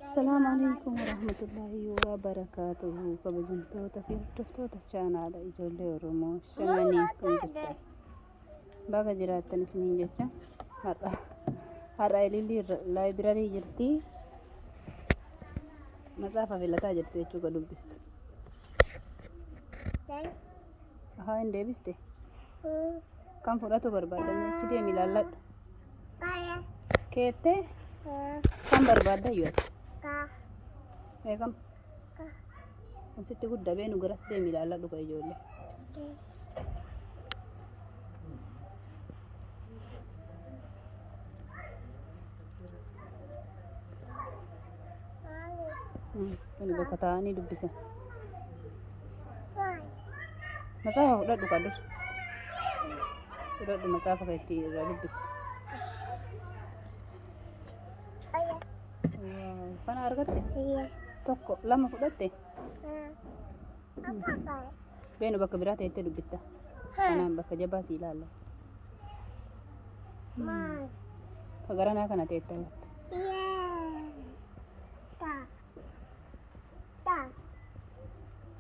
السلام عليكم ورحمة الله وبركاته. كبجنتوتا في هردفتوتا channel ijoollee Oromoo shananiikum jirtan baga jiraattan isiniin jecha har'a ilillii laayibrarii jirti matsaafa filataa jirti jechuudha dubbistu. Haa hin deebiste kan fudhatu barbaaddan achi deemi ilaalladhu keettee kan barbaadda yoo beekam asitti guddaa beenu garas deemi ilaalladhu ka ijoollee. Kan bakka taa'anii dubbisan matsaafa fudhadhu ka dur fudhadhu matsaafa ka itti irraa dubbisu. Kana argatte tokko lama fudhatte beenu bakka biraa ta'etti dubbista kanaan bakka jabaa si ilaalla ka garanaa kana ta'etti argatte.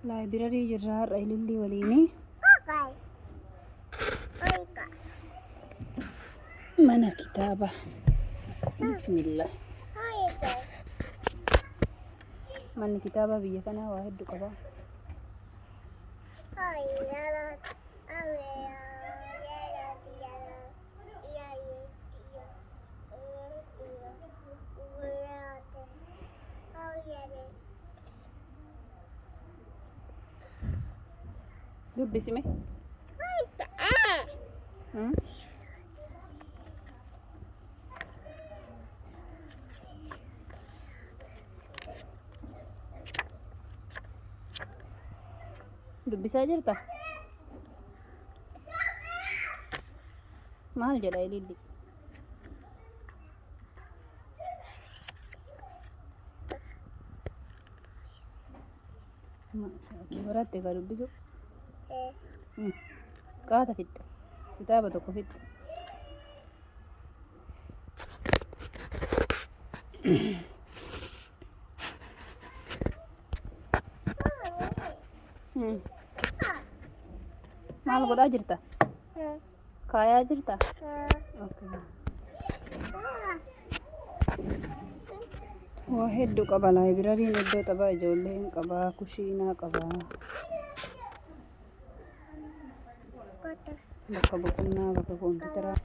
Laayibrarii jirra har'a ilillii waliini mana kitaaba bismillah. Manni kitaaba biyya kanaa waa hedduu qaba. Dubbisime dubbisaa jirta maal jedha ililli baratte ka dubbisu qaata fixxe kitaaba tokko fixxe maal godhaa jirta kaayaa jirta waa hedduu qaba laayibrariin iddoo taphaa ijoolleen qabaa kushiinaa qabaa bakka boqonnaa bakka kompiitaraa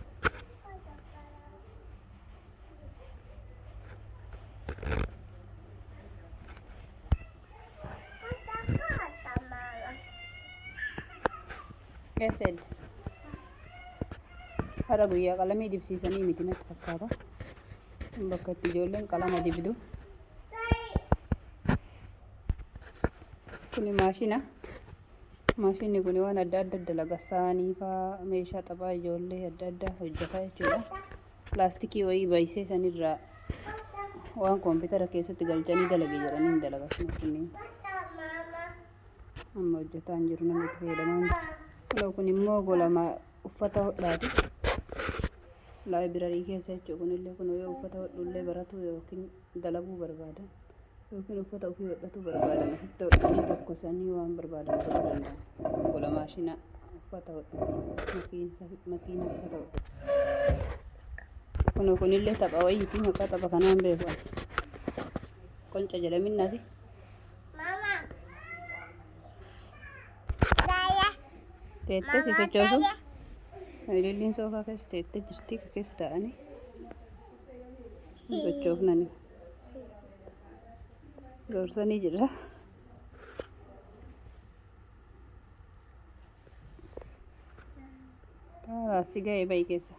Kesed har'a guyyaa qalamii dibsiisanii miti natti fakkaata bakka itti ijoolleen qalama dibdu. Kuni maashinni kun waan adda adda dalaga saanii faa meeshaa taphaa ijoollee adda addaa hojjetaa jechuudha. Pilaastikii wayii baay'isee sanirraa waan kompiitara keessatti galchanii dalagee jedhanii hin dalagas maashinni amma hojjetaa hin jiru namni itti fayyadamaa. Kun immoo golama uffata hodhaati laayibrarii keessa jechuudha. Kunillee kun yoo uffata hodhullee baratuu yookiin dalaguu barbaadan yookiin uffata ofii hodhatu barbaadan asitti hodhanii tokkosanii waan barbaadan ta'uu danda'a. Gola maashina uffata hodhatu makiina uffata hodhatu kunillee tapha wayiiti maqaa tapha kanaan beeku qonca jedhaminnaati. Teettee si sochoosu ililliin soofaa keessa teettee jirti keessa taa'anii sochoofnani doorsanii jirra. Raasii ga'ee bayi keessa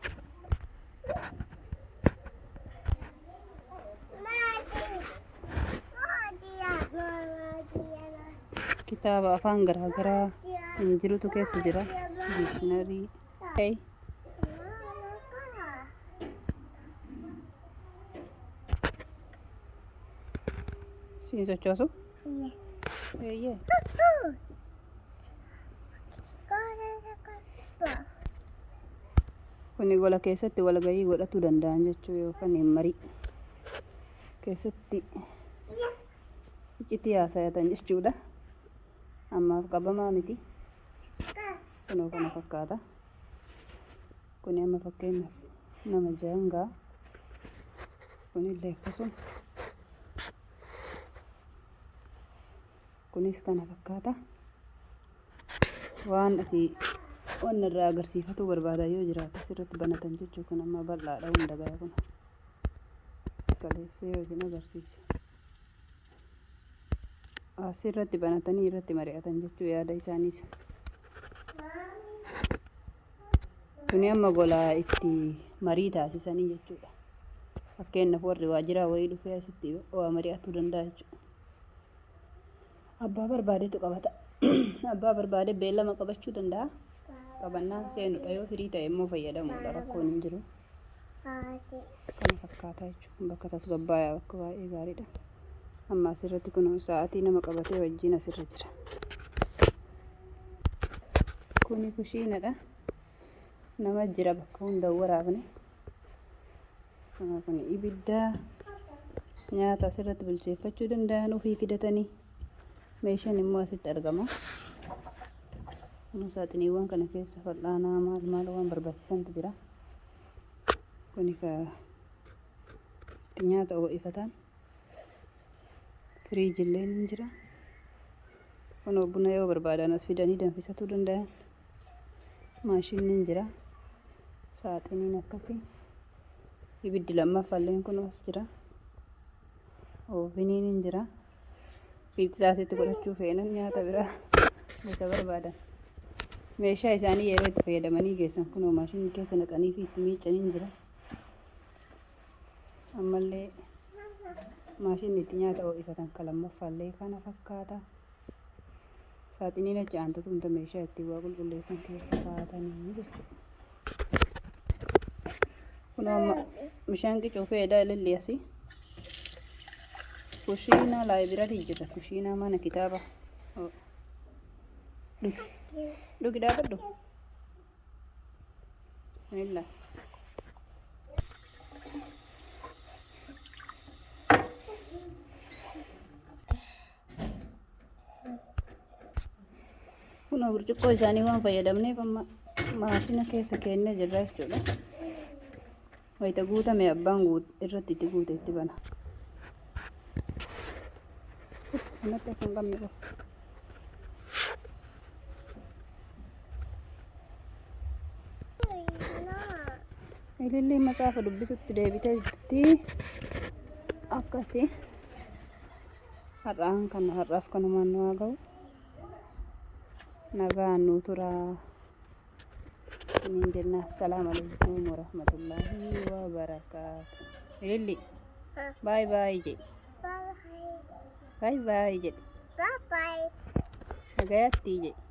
kitaaba afaan garaagaraa hin jirutu keessa jira. Dictionary siin sochoosu eeyyee kuni gola keessatti walgahii godhachuu danda'an jechuu yookaan marii keessatti iccitii haasayatan jechuudha. Ammaaf qabamaa miti. Kunoo kana fakkaata. Kuni amma fakkeenyaaf nama jaangaa. Kunillee akkasuma. Kunis kana fakkaata. Waan asii waan irraa agarsiifatu barbaada yoo jiraate asirratti banatan jechuudha. Kun amma bal'aadha hunda gahaa kun. Kaleessee yookiin agarsiisa. Asirratti banatanii irratti mari'atan jechuudha yaada isaaniis. Kuni amma golaa itti marii taasisanii jechuudha. Fakkeenyaaf warri waajjiraa wayii dhufee asitti waa mari'atuu danda'a jechuudha. Abbaa barbaadetu qabata. Abbaa barbaade beellama qabachuu danda'a. Qabannaan seenudha yoo firii ta'e immoo fayyadamuudha rakkoon hin jiru. Kana fakkaata jechuudha. Bakka tasgabbaayaa bakka baay'ee gaariidha. Amma asirratti kun sa'aatii nama qabatee wajjin asirra jira. Kuni kushiinadha. Nama jira bakka hunda waraabne. Kun ibidda nyaata asirratti bilcheeffachuu danda'an ofii fidatanii. Meeshaan immoo asitti argama. Kun saaxiniiwwan kana keessa fal'aanaa maal waan barbaachisantu jira. Kuni nyaata ho'ifatan. Firiijillee ni jira. Kun buna yoo barbaadan as fidanii danfisatuu danda'an. Maashinni ni jira. Saaxiniin akkasii. Ibiddi lammaffaalleen kun as jira. Ooviniin ni jira. Piizzaasitti godhachuu feenan nyaata biraa gosa barbaadan. Meeshaa isaanii yeroo itti fayyadamanii geessan kunoo maashinni keessa naqanii fi itti miicanii ni jira. Ammallee maashinni itti nyaata ho'ifatan kan lammaffaallee kana fakkaata. Saaxiniin achi aantutu humna meeshaa itti waa qulqulleessan keessa kaa'atanii jechuudha. Kunoo amma bishaan qicuu fayyada ilillee asii. Kushiina laayibireerii jira. Kushiina mana kitaaba. Dhugi dhaabadhu. Bismillah. Kunoo burcuqqoo isaanii waan fayyadamneef amma maashina keessa kennee jirra jechuudha. Wayita guutame abbaan irratti itti guute itti bana. Kanatti kan qabne qofa. Ilillee matsaafa dubbisutti deebitee jirti. Akkasii har'aaf kanumaan nu haa ga'u. Nagaan nu turaa. Isiniin jenna. Assalaamu alaykum warahmatullaahi wabarakaatu. Ilillee. Bye bye jedhi. Bye bye jedhi. Bye bye. Nagayatti jedhi.